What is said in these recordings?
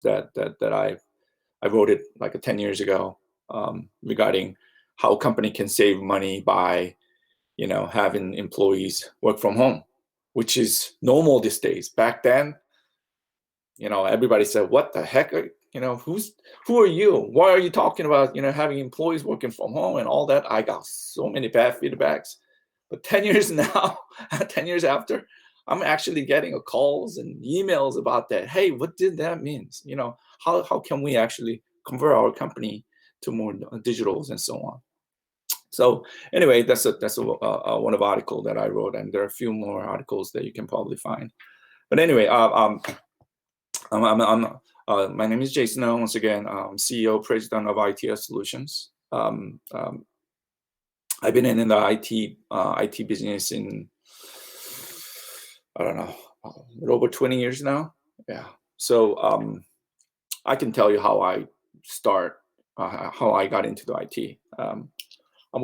that I wrote it like 10 years ago, regarding how a company can save money by having employees work from home, which is normal these days. Back then, everybody said, "What the heck? Who are you? Why are you talking about having employees working from home and all that?" I got so many bad feedbacks. But 10 years now, 10 years after, I'm actually getting calls and emails about that. Hey, what did that mean? How can we actually convert our company to more digitals and so on? So anyway, that's one of article that I wrote, and there are a few more articles that you can probably find. But anyway, my name is Jason. Once again, CEO, President of ITS Solutions. I've been in the IT business in, I don't know, over 20 years now. Yeah. So I can tell you how I how I got into the IT. I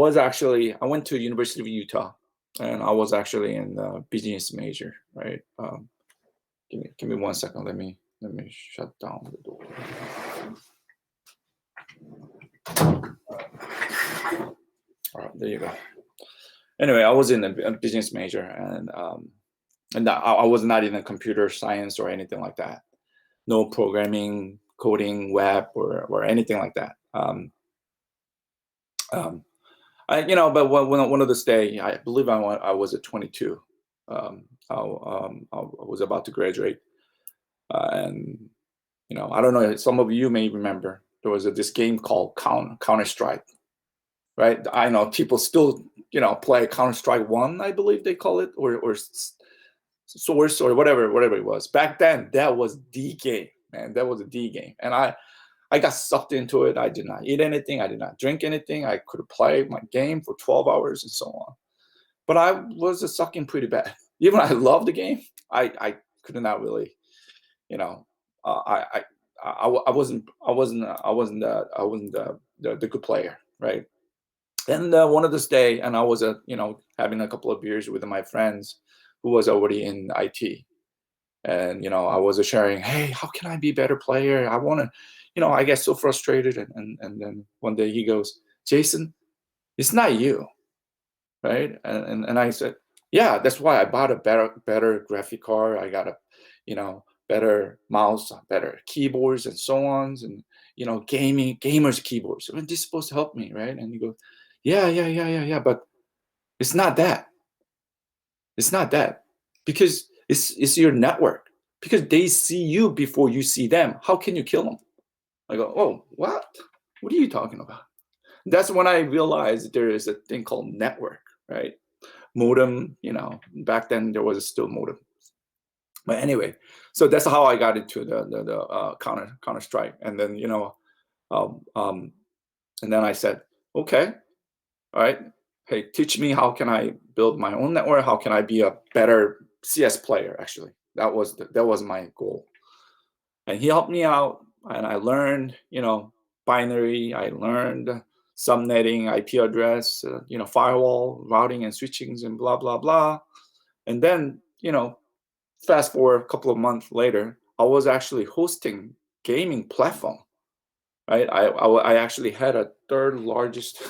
went to University of Utah, and I was actually in the business major, right? Give me 1 second. Let me shut down the door. All right, there you go. Anyway, I was in a business major, and I was not in a computer science or anything like that. No programming, coding, web, or anything like that. But one of this day, I believe I was at 22. I was about to graduate, and I don't know. Some of you may remember there was this game called Counter-Strike, right? I know people still play Counter-Strike 1, I believe they call it, or Source, or whatever it was. Back then, that was the game, man. That was the game, and I got sucked into it. I did not eat anything. I did not drink anything. I could play my game for 12 hours and so on. But I was sucking pretty bad. Even though I loved the game, I could not really, I wasn't the good player, right? And one of this day, and I was having a couple of beers with my friends who was already in IT, and I was sharing, hey, how can I be a better player? I want to, I get so frustrated, and then one day he goes, Jason, it's not you, right? And I said, yeah, that's why I bought a better graphic card. I got a better mouse, better keyboards and so on, and gamers keyboards. This is supposed to help me, right? And he goes, yeah, but it's not that. It's not that, because it's your network, because they see you before you see them. How can you kill them? I go, oh, what are you talking about? That's when I realized there is a thing called network, right? Modem, back then there was still modem. But anyway, so that's how I got into the Counter-Strike. And then and then I said, okay, all right, hey, teach me, how can I build my own network? How can I be a better CS player? Actually, that was my goal. And he helped me out, and I learned binary. I learned subnetting, IP address, firewall routing and switchings, and blah blah blah. And then fast forward a couple of months later, I was actually hosting gaming platform, right? I actually had a third largest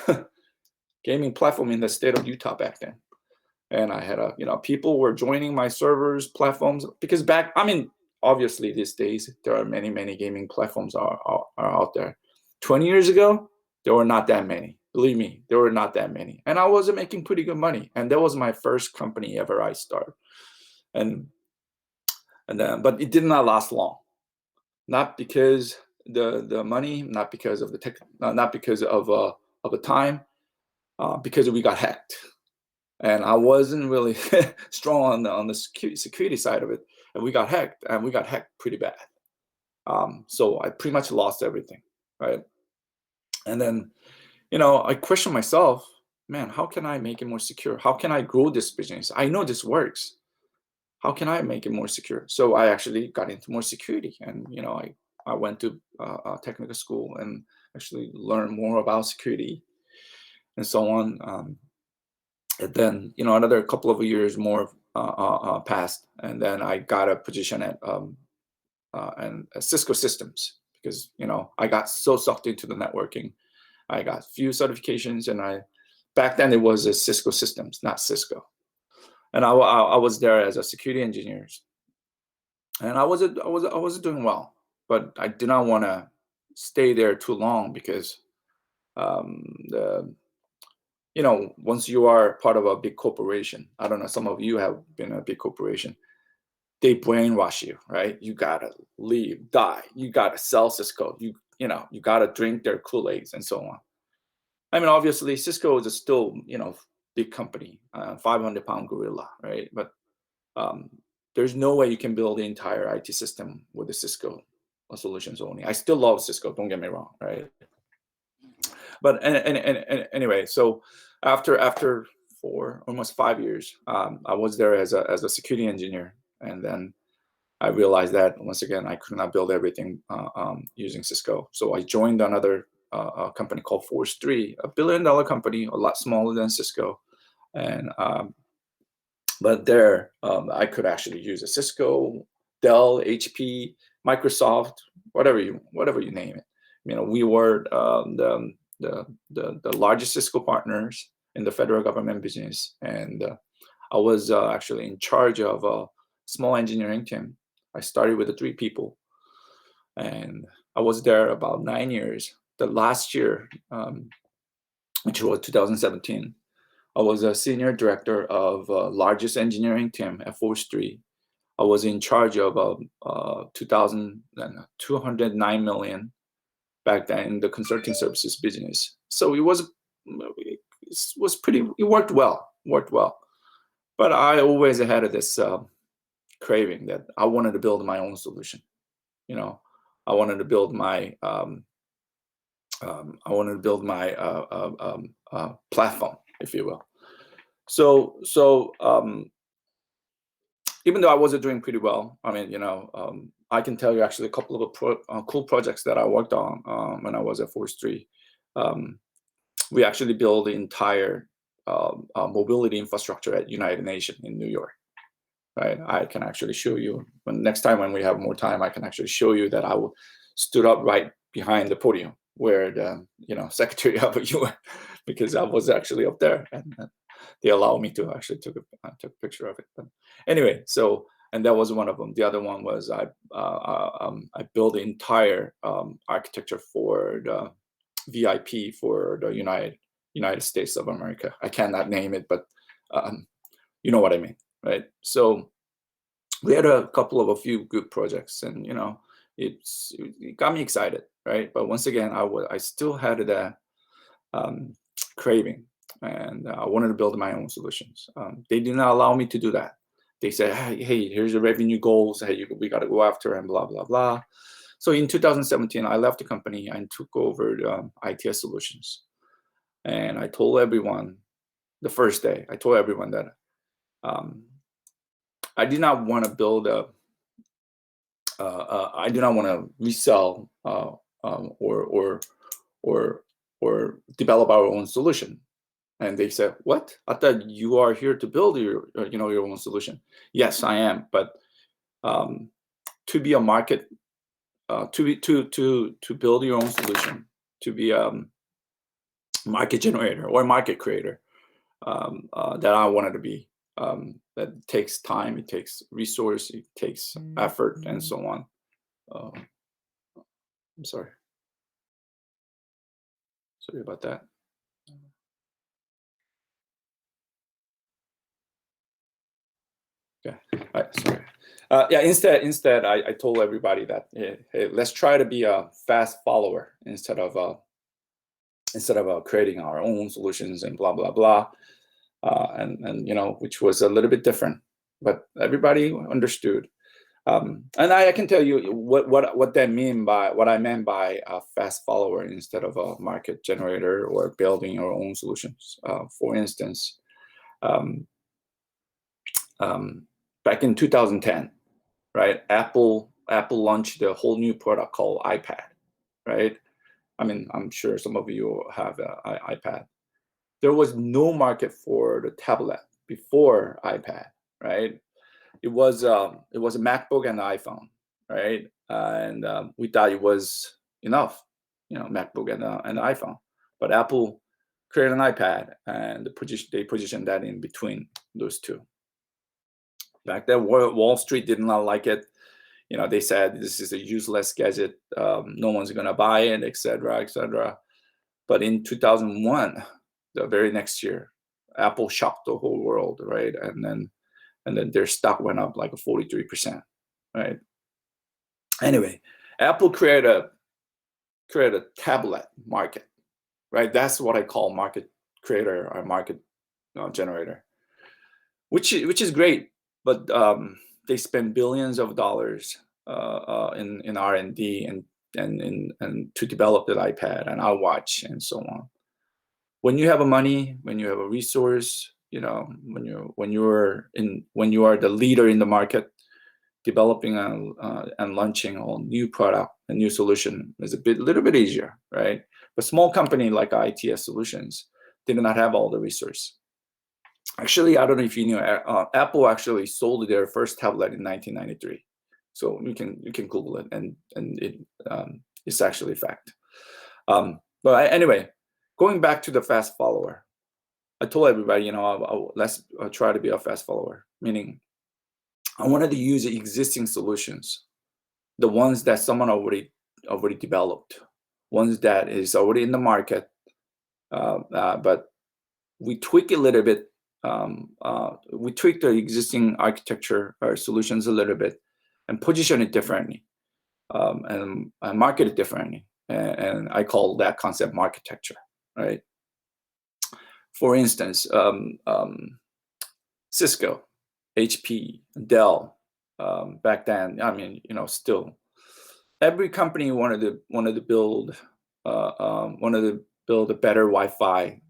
gaming platform in the state of Utah back then. And I had people were joining my servers, platforms, because obviously these days there are many gaming platforms are out there. 20 years ago, there were not that many. Believe me, there were not that many. And I was making pretty good money. And that was my first company ever I started. But it did not last long. Not because the money, not because of the tech, not because of the time, because we got hacked. And I wasn't really strong on the security side of it, and we got hacked, pretty bad. So I pretty much lost everything, right? And then, I questioned myself, man, how can I make it more secure? How can I grow this business? I know this works. How can I make it more secure? So I actually got into more security, and I went to technical school and actually learned more about security and so on. And then another couple of years more passed, and then I got a position at Cisco systems, because I got so sucked into the networking. I got few certifications, and back then it was a Cisco systems, not Cisco. And I was there as a security engineer, and I was doing well, but I did not want to stay there too long, because the once you are part of a big corporation, I don't know, some of you have been in a big corporation, they brainwash you, right? You gotta leave, die. You gotta sell Cisco. You gotta drink their Kool-Aids and so on. I mean, obviously, Cisco is a still, big company, 500-pound gorilla, right? But um, there's no way you can build the entire IT system with the Cisco solutions only. I still love Cisco, don't get me wrong, right? But anyway, so after almost 5 years, I was there as a security engineer, and then I realized that once again I could not build everything using Cisco. So I joined another company called Force3, $1 billion company, a lot smaller than Cisco, and but there I could actually use a Cisco, Dell, HP, Microsoft, whatever you name it. We were the largest Cisco partners in the federal government business, and I was actually in charge of a small engineering team. I started with 3 people, and I was there about 9 years. The last year, which was 2017, I was a senior director of largest engineering team at Force3. I was in charge of 209 million back then in the consulting services business. So it was pretty. It worked well. But I always had this craving that I wanted to build my own solution. I wanted to build my platform, if you will. So even though I wasn't doing pretty well, I mean, I can tell you actually a couple of cool projects that I worked on when I was at Force3. We actually built the entire mobility infrastructure at United Nations in New York. Right, I can actually show you next time when we have more time. I can actually show you that I stood up right behind the podium where the Secretary of the UN, because I was actually up there, and they allowed me to actually took a picture of it. But anyway, and that was one of them. The other one was I built the entire architecture for the VIP for the United States of America. I cannot name it, but you know what I mean. Right, so we had a few good projects, and it got me excited, right? But once again, I still had that craving, and I wanted to build my own solutions. They did not allow me to do that. They said, "Hey, here's the revenue goals. Hey, we got to go after, and blah blah blah." So in 2017, I left the company and took over ITS solutions, and I told everyone the first day. I told everyone that. I did not want to build I do not want to resell or develop our own solution. And they said, "What? I thought you are here to build your own solution." Yes, I am, but to be a market, to build your own solution, to be a market generator or market creator, that I wanted to be. That takes time, it takes resource, it takes effort, and so on. I'm sorry about that. Okay, sorry. Yeah, instead I told everybody that hey, let's try to be a fast follower instead of creating our own solutions and blah blah blah. And which was a little bit different, but everybody understood. And I can tell you what I meant by a fast follower instead of a market generator or building your own solutions. For instance, back in 2010, right? Apple launched a whole new product called iPad, right? I mean, I'm sure some of you have an iPad. There was no market for the tablet before iPad, right? It was a MacBook and iPhone, right? and we thought it was enough, MacBook and iPhone. But Apple created an iPad, and they positioned that in between those two. Back then, Wall Street did not like it. They said this is a useless gadget. No one's gonna buy it, etc., etc. But in 2001, the very next year, Apple shocked the whole world, right? And then their stock went up like 43%, right? Anyway, Apple created a tablet market, right? That's what I call market creator or market generator, which is great, but they spend billions of dollars in R&D and to develop that iPad and iWatch and so on. When you have a money, when you have a resource, when you are the leader in the market, developing and launching a new product, a new solution is little bit easier, right? But small company like ITS Solutions did not have all the resource. Actually, I don't know if you knew, Apple actually sold their first tablet in 1993. So you can Google it, and it's actually a fact. But anyway, going back to the fast follower, I told everybody, let's try to be a fast follower, meaning I wanted to use the existing solutions, the ones that someone already developed, ones that is already in the market, but we tweak a little bit. We tweak the existing architecture or solutions a little bit and position it differently, and market it differently. And I call that concept architecture, right? For instance, Cisco, HP, Dell, back then, still every company wanted to build a better Wi-Fi,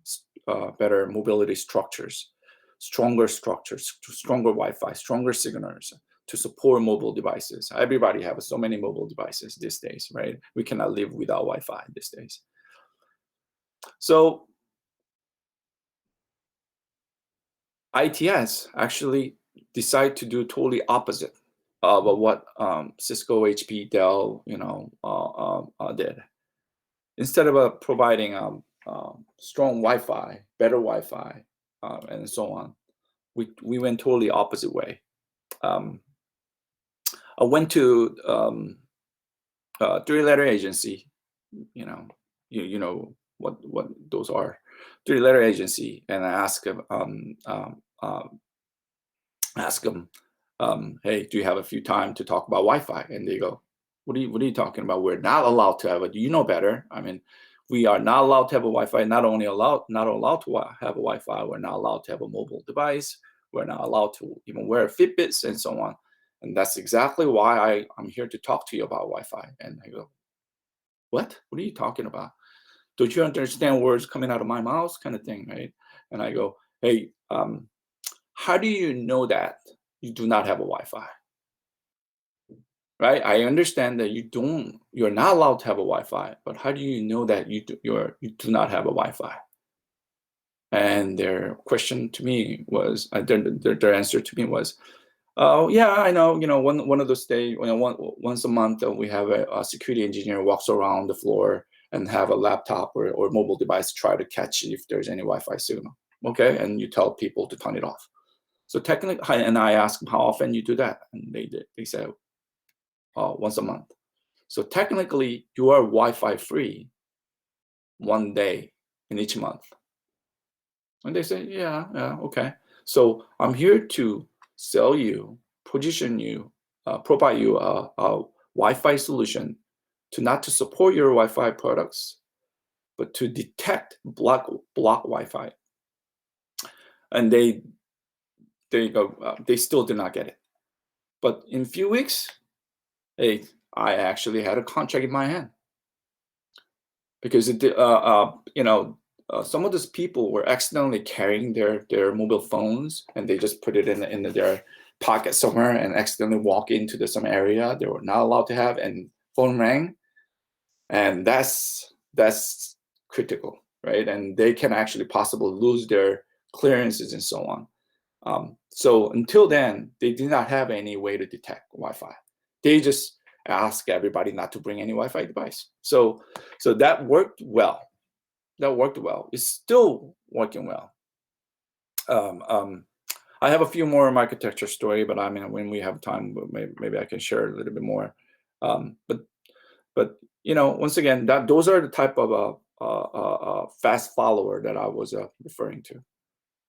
better mobility structures, stronger Wi-Fi, stronger signals to support mobile devices. Everybody has so many mobile devices these days, right? We cannot live without Wi-Fi these days. So ITS actually decided to do totally opposite of what Cisco, HP, Dell, did. Instead of providing strong Wi-Fi, better Wi-Fi, and so on, we went totally opposite way. I went to a 3-letter agency. You know what those are. 3-letter agency, and I asked them, hey, do you have a few time to talk about Wi-Fi? And they go, what are you talking about? We're not allowed to have it. You know better. I mean, we are not allowed to have a Wi-Fi. Not allowed to have a Wi-Fi. We're not allowed to have a mobile device. We're not allowed to even wear Fitbits and so on. And that's exactly why I'm here to talk to you about Wi-Fi. And I go, what? What are you talking about? Don't you understand words coming out of my mouth, kind of thing, right? And I go, hey, how do you know that you do not have a Wi-Fi? Right? I understand that you're not allowed to have a Wi-Fi, but how do you know that you do not have a Wi-Fi? And their question to me was, their answer to me was, oh yeah, I know. One of those days, once a month, we have a security engineer walks around the floor and have a laptop or mobile device try to catch if there's any Wi-Fi signal. Okay, and you tell people to turn it off. So technically, and I asked them how often you do that, and they said once a month. So technically, you are Wi-Fi free one day in each month. And they say, yeah, okay. So I'm here to sell you, position you, provide you a Wi-Fi solution not to support your Wi-Fi products, but to detect block Wi-Fi. And they go, they still did not get it. But in a few weeks, hey, I actually had a contract in my hand because some of those people were accidentally carrying their mobile phones, and they just put it in their pocket somewhere and accidentally walk into some area they were not allowed to have, and phone rang, and that's critical, right? And they can actually possibly lose their clearances and so on. So until then, they did not have any way to detect Wi-Fi. They just ask everybody not to bring any Wi-Fi device. So that worked well. That worked well. It's still working well. I have a few more architecture story, but I mean, when we have time, maybe I can share a little bit more. But once again, those are the type of fast follower that I was referring to,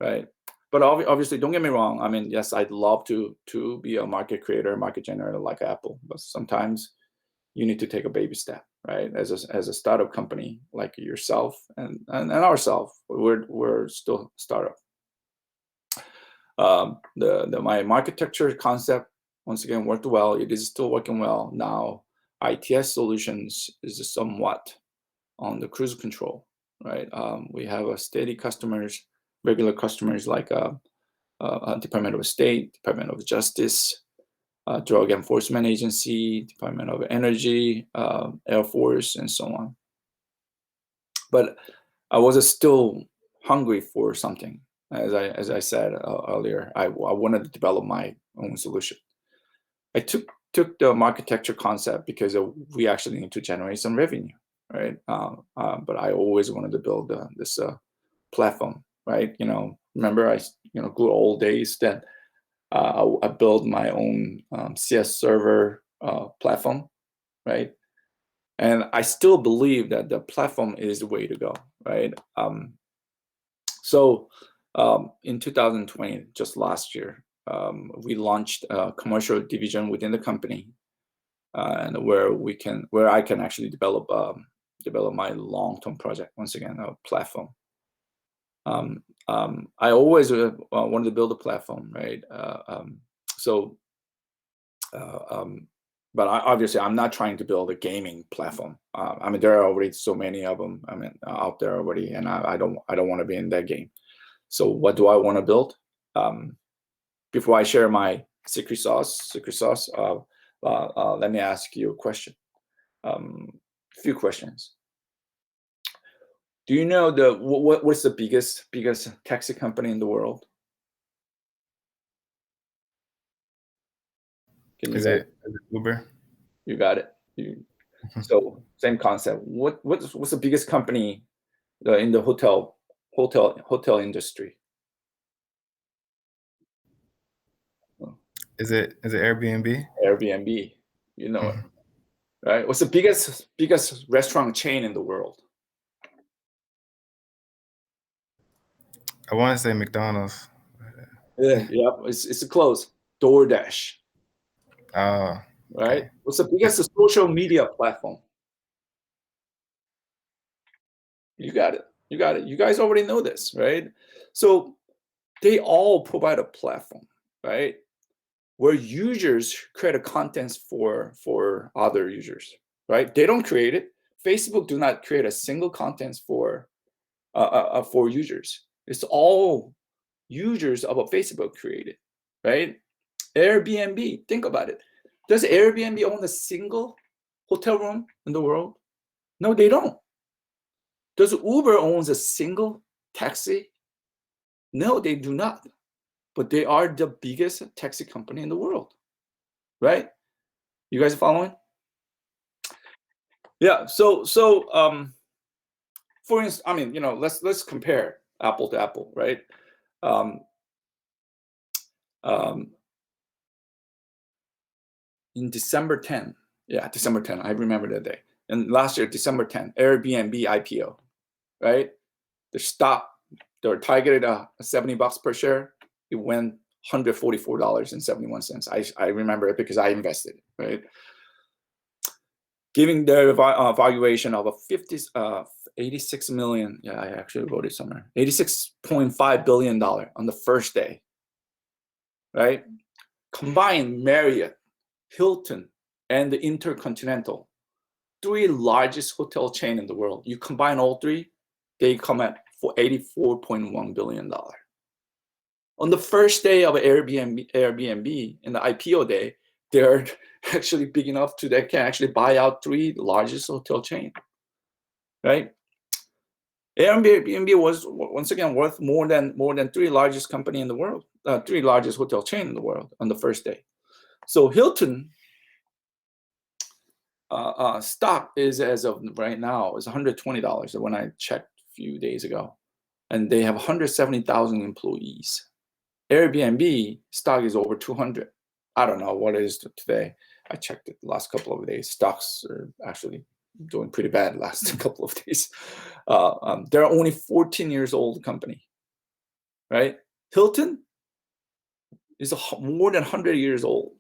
right? But obviously, don't get me wrong. I mean, yes, I'd love to be a market creator, market generator like Apple, but sometimes you need to take a baby step, right? As a startup company like yourself and ourselves, we're still startup. My architecture concept once again worked well. It is still working well now. ITS solutions is somewhat on the cruise control, right? We have a steady customers, regular customers like Department of State, Department of Justice, Drug Enforcement Agency, Department of Energy, Air Force, and so on. But I was still hungry for something. As I said earlier, I wanted to develop my own solution. I took the architecture concept because we actually need to generate some revenue, right? But I always wanted to build this platform, right? Remember good old days that I built my own CS server platform, right? And I still believe that the platform is the way to go, right? So in 2020, just last year, we launched a commercial division within the company, and where I can actually develop my long-term project. Once again, a platform. I always wanted to build a platform, right? But obviously, I'm not trying to build a gaming platform. I mean, there are already so many of them. I mean, out there already, and I don't want to be in that game. So, what do I want to build? Before I share my secret sauce, let me ask you a question. A few questions. Do you know what's the biggest taxi company in the world? Is it Uber? You got it. So same concept. What's the biggest company in the hotel industry? Is it Airbnb? Airbnb. You know it, right? What's the biggest restaurant chain in the world? I want to say McDonald's. Yeah, it's close. DoorDash. Oh, Right? okay. What's the biggest social media platform? You got it. You got it. You guys already know this, right? So they all provide a platform, right? Where users create a contents for other users, right? They don't create it. Facebook do not create a single contents for users. It's all users of a Facebook created, right? Airbnb, think about it. Does Airbnb own a single hotel room in the world? No, they don't. Does Uber owns a single taxi? No, they do not. But they are the biggest taxi company in the world, right? You guys following? Yeah. So for instance, I mean, let's compare apple to apple, right? In December 10, December 10, I remember that day. And last year, December 10, Airbnb IPO, right? The stock, they were targeted $70 per share. It went $144.71. I remember it because I invested, right? Giving their valuation of 86 million. Yeah, I actually wrote it somewhere. $86.5 billion on the first day, right? Combined Marriott, Hilton, and the Intercontinental, 3 largest hotel chain in the world. You combine all 3, they come at for $84.1 billion. On the first day of Airbnb in the IPO day, they're actually big enough they can actually buy out 3 largest hotel chain, right? Airbnb was once again worth more than 3 largest company in the world, 3 largest hotel chain in the world on the first day. So Hilton stock is, as of right now, is $120 when I checked a few days ago, and they have 170,000 employees. Airbnb stock is over 200. I don't know what it is today. I checked it the last couple of days. Stocks are actually doing pretty bad last couple of days. They're only 14 years old company, right? Hilton is more than 100 years old,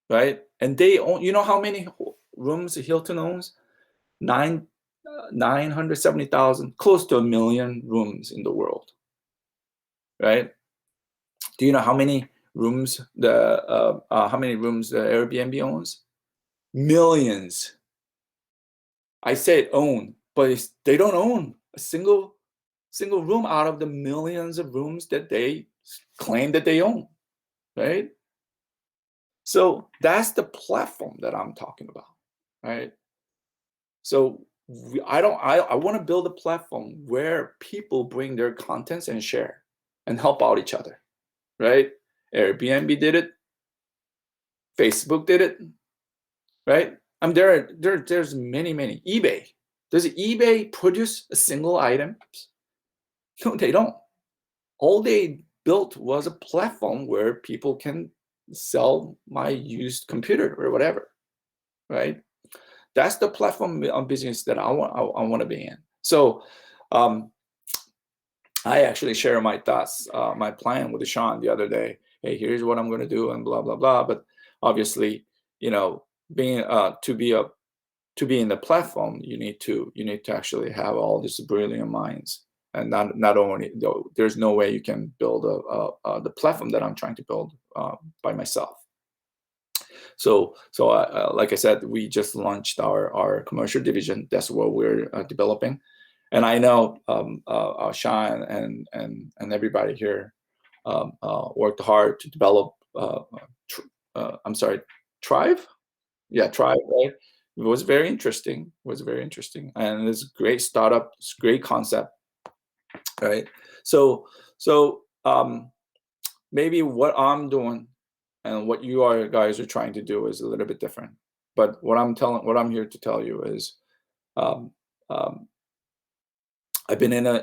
right? And they own, you know how many rooms Hilton owns? 970,000, close to 1,000,000 rooms in the world, right? Do you know how many rooms the Airbnb owns? Millions. I said own, but they don't own a single room out of the millions of rooms that they claim that they own, right? So that's the platform that I'm talking about, right? So I want to build a platform where people bring their contents and share and help out each other, right? Airbnb did it, Facebook did it, right? There's many eBay. Does eBay produce a single item? No, they don't. All they built was a platform where people can sell my used computer or whatever, right? That's the platform on business that I want to be in. So I actually share my thoughts, my plan with Sean the other day. Hey, here's what I'm going to do, and blah blah blah. But obviously, being to be in the platform, you need to actually have all these brilliant minds, and not only there's no way you can build the platform that I'm trying to build by myself. So like I said, we just launched our commercial division. That's what we're developing, and I know Sean and everybody here worked hard to develop. I'm sorry, Tribe. Yeah, Tribe. Right. It was very interesting. And it's a great startup. It's a great concept, right? So maybe what I'm doing and what you guys are trying to do is a little bit different. But what I'm here to tell you is, um, um, I've been in a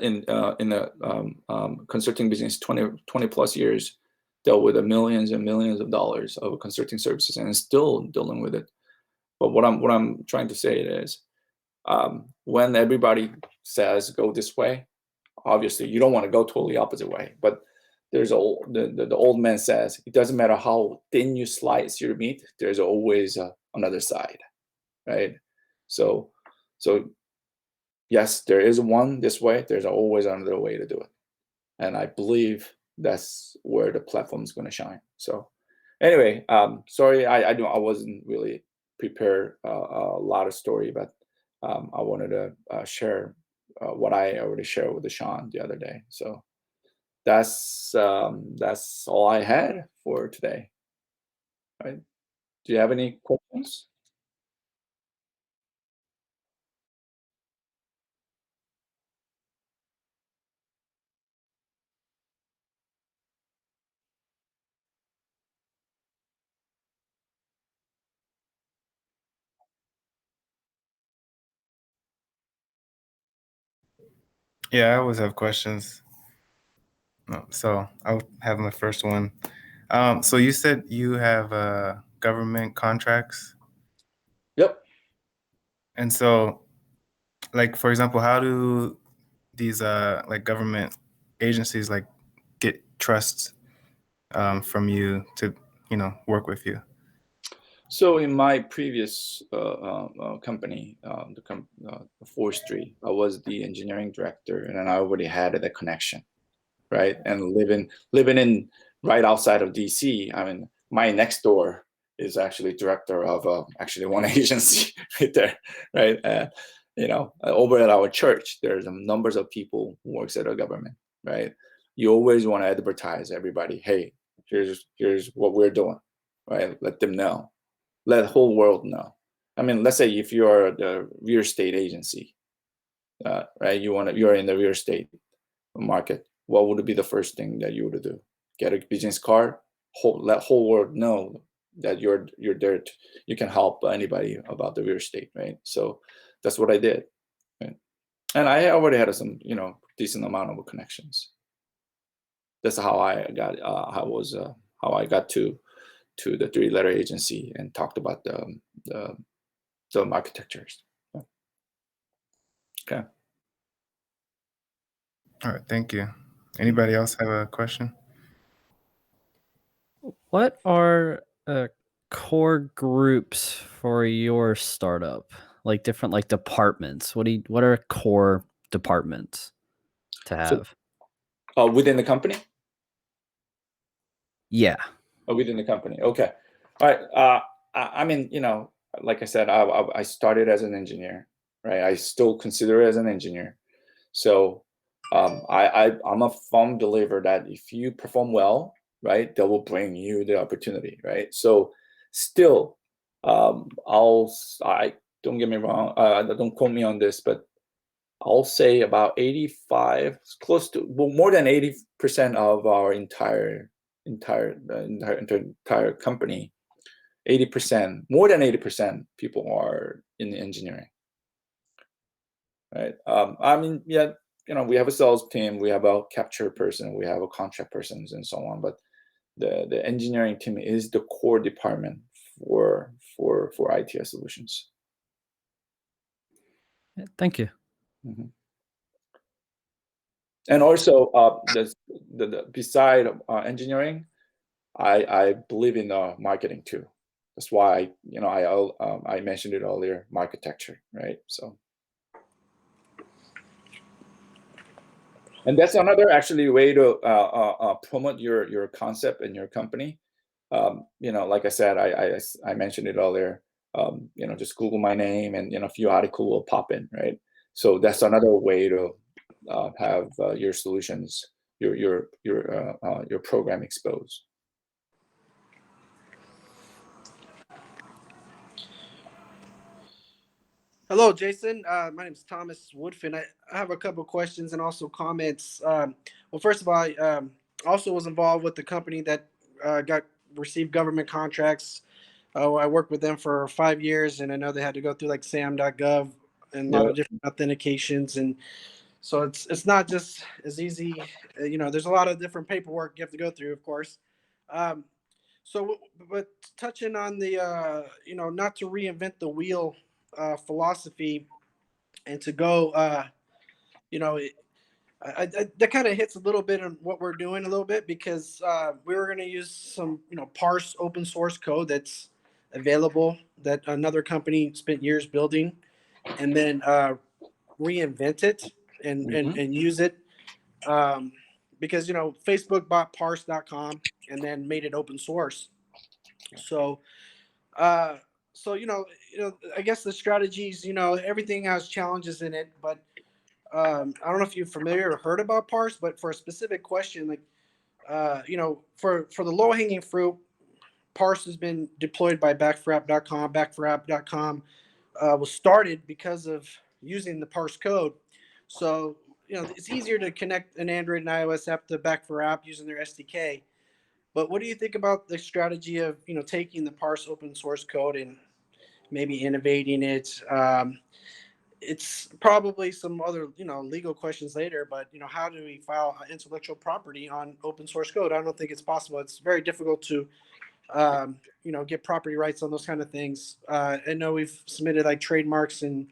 consulting business 20 plus years, dealt with millions and millions of dollars of consulting services, and still dealing with it. But what I'm trying to say is, when everybody says go this way, obviously you don't want to go totally opposite way. But there's the old man says it doesn't matter how thin you slice your meat, there's always another side, right? So yes, there is one this way. There's always another way to do it, and I believe that's where the platform is going to shine. So anyway, sorry, I wasn't really prepared a lot of story, but I wanted to share what I already shared with Sean the other day. So that's all I had for today. Right? Do you have any questions? Yeah, I always have questions. No, so I'll have my first one. So you said you have government contracts, Yep. and so, like for example, how do these like government agencies like get trust from you to work with you? So in my previous company, the forestry, I was the engineering director, and then I already had the connection, right? And living in right outside of DC. I mean, my next door is actually director of actually one agency right there, right? Over at our church, there's numbers of people who works at our government, right? You always want to advertise everybody. Hey, here's what we're doing, right? Let them know, let the whole world know. I mean, let's say if you are the real estate agency, right? You're in the real estate market. What would be the first thing that you would do? Get a business card, let whole world know that you're there. You can help anybody about the real estate, right? So that's what I did, right? And I already had some, decent amount of connections. That's how I got. How I got to the three-letter agency and talked about the architectures. Okay. All right, thank you. Anybody else have a question? What are core groups for your startup? Like different departments. What are core departments to have? Within the company? Yeah. Within the company. Okay. All right. I mean, like I said, I started as an engineer, right? I still consider it as an engineer. So I'm a firm believer that if you perform well, right, that will bring you the opportunity, right? So still, I don't get me wrong, don't quote me on this, but I'll say about 85, close to, well, more than 80% of our entire company, 80%, more than 80% people are in engineering, right? I mean, yeah, we have a sales team, we have a capture person, we have a contract persons, and so on. But the engineering team is the core department for ITS solutions. Thank you. Mm-hmm. And also, beside engineering, I believe in marketing too. That's why I mentioned it earlier, architecture, right? So, and that's another actually way to promote your concept and your company. Like I said, I mentioned it earlier. Just Google my name, and a few articles will pop in, right? So that's another way to have your solutions, your program exposed. Hello, Jason. My name is Thomas Woodfin. I have a couple of questions and also comments. Well, first of all, I also was involved with the company that received government contracts. I worked with them for 5 years, and I know they had to go through like SAM.gov and a lot of different authentications, and so it's not just as easy. There's a lot of different paperwork you have to go through, of course. Um, but touching on the not to reinvent the wheel philosophy, and to go that kind of hits a little bit on what we're doing a little bit, because we were going to use some parse open source code that's available that another company spent years building, and then reinvent it and use it, because Facebook bought parse.com and then made it open source. So I guess the strategies, everything has challenges in it, but I don't know if you're familiar or heard about parse, but for a specific question, like for the low hanging fruit, parse has been deployed by backforapp.com. Backforapp.com was started because of using the parse code. So it's easier to connect an Android and iOS app to Back4App using their SDK. But what do you think about the strategy of taking the parse open source code and maybe innovating it? It's probably some other legal questions later, but how do we file intellectual property on open source code? I don't think it's possible. It's very difficult to get property rights on those kind of things. I know we've submitted like trademarks and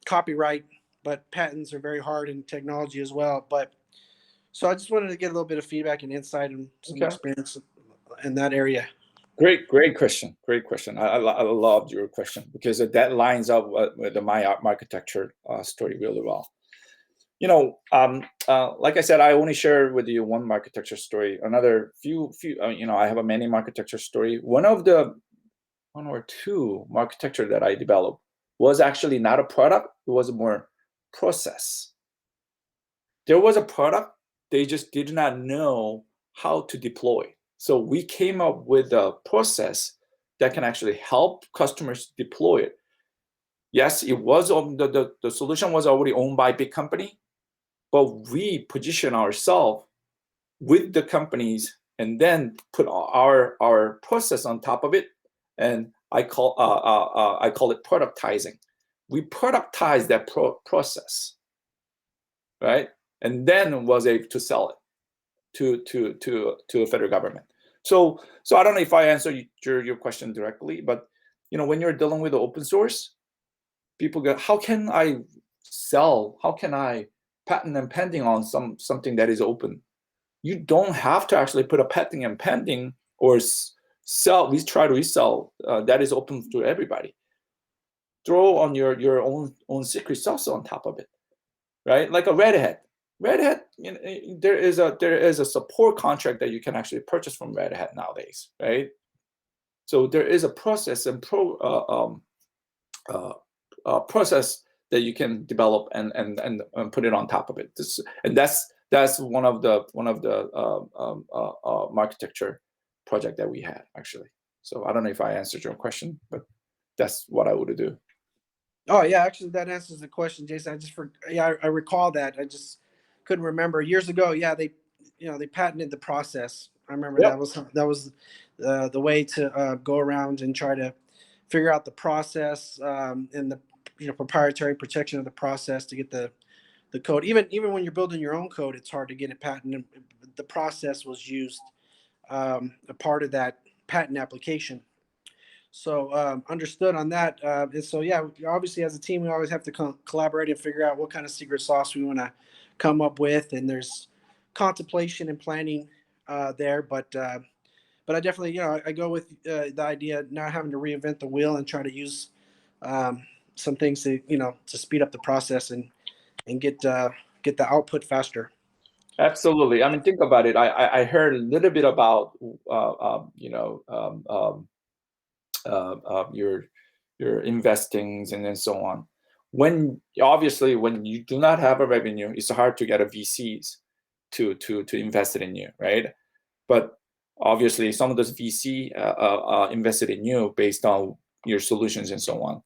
copyright, but patents are very hard in technology as well. But so I just wanted to get a little bit of feedback and insight and some experience in that area. Great question. I loved your question, because that lines up with my architecture story really well. Like I said, I only share with you one architecture story. Another few, I have a many architecture story. One or two architecture that I developed was actually not a product. It was more process. There was a product, they just did not know how to deploy. So we came up with a process that can actually help customers deploy it. Yes, it was the solution was already owned by a big company, but we position ourselves with the companies and then put our process on top of it, and I call it productizing. We productize that process, right? And then was able to sell it to the federal government. So I don't know if I answered your question directly, but when you're dealing with the open source, people go, how can I sell? How can I patent and pending on something that is open? You don't have to actually put a patent and pending or sell. We try to resell that is open to everybody. Throw on your own secret sauce on top of it, right? Like a Red Hat. Red Hat, there is a support contract that you can actually purchase from Red Hat nowadays, right? So there is a process and process that you can develop and put it on top of it. And that's one of the architecture project that we had actually. So I don't know if I answered your question, but that's what I would do. Oh yeah, actually that answers the question, Jason. I recall that. I just couldn't remember years ago. Yeah, they patented the process. I remember Yep. that was the way to go around and try to figure out the process and the proprietary protection of the process to get the code. Even when you're building your own code, it's hard to get it patented. The process was used a part of that patent application. So understood on that. And so yeah, obviously as a team, we always have to collaborate and figure out what kind of secret sauce we want to come up with. And there's contemplation and planning there, but I definitely I go with the idea of not having to reinvent the wheel and try to use some things to to speed up the process and get the output faster. Absolutely. I mean, think about it. I heard a little bit about your investings and then so on. When you do not have a revenue, it's hard to get a VCs to invest in you, right? But obviously, some of those VC invested in you based on your solutions and so on.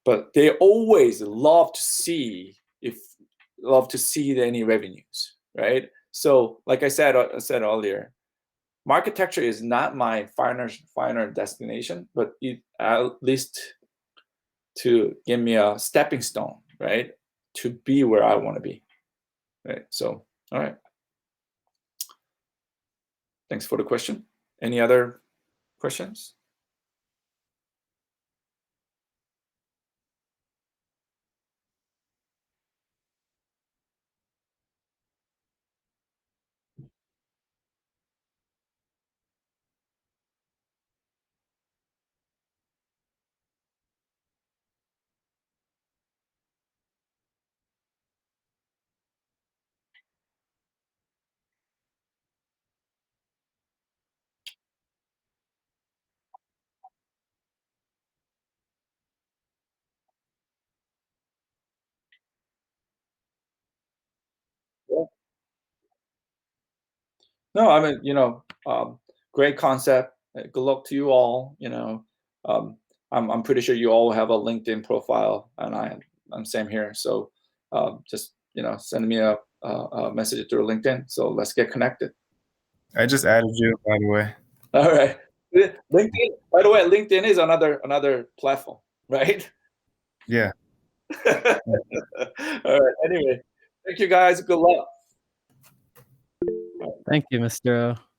But they always love to see any revenues, right? So, like I said earlier, architecture is not my final destination, but it at least to give me a stepping stone, right, to be where I want to be, right? So, all right. Thanks for the question. Any other questions? No, I mean, great concept. Good luck to you all. I'm pretty sure you all have a LinkedIn profile, and I'm same here. So just send me a message through LinkedIn. So let's get connected. I just added you, by the way. All right. LinkedIn. By the way, LinkedIn is another platform, right? Yeah. All right. Anyway, thank you guys. Good luck. Thank you, Mr. O.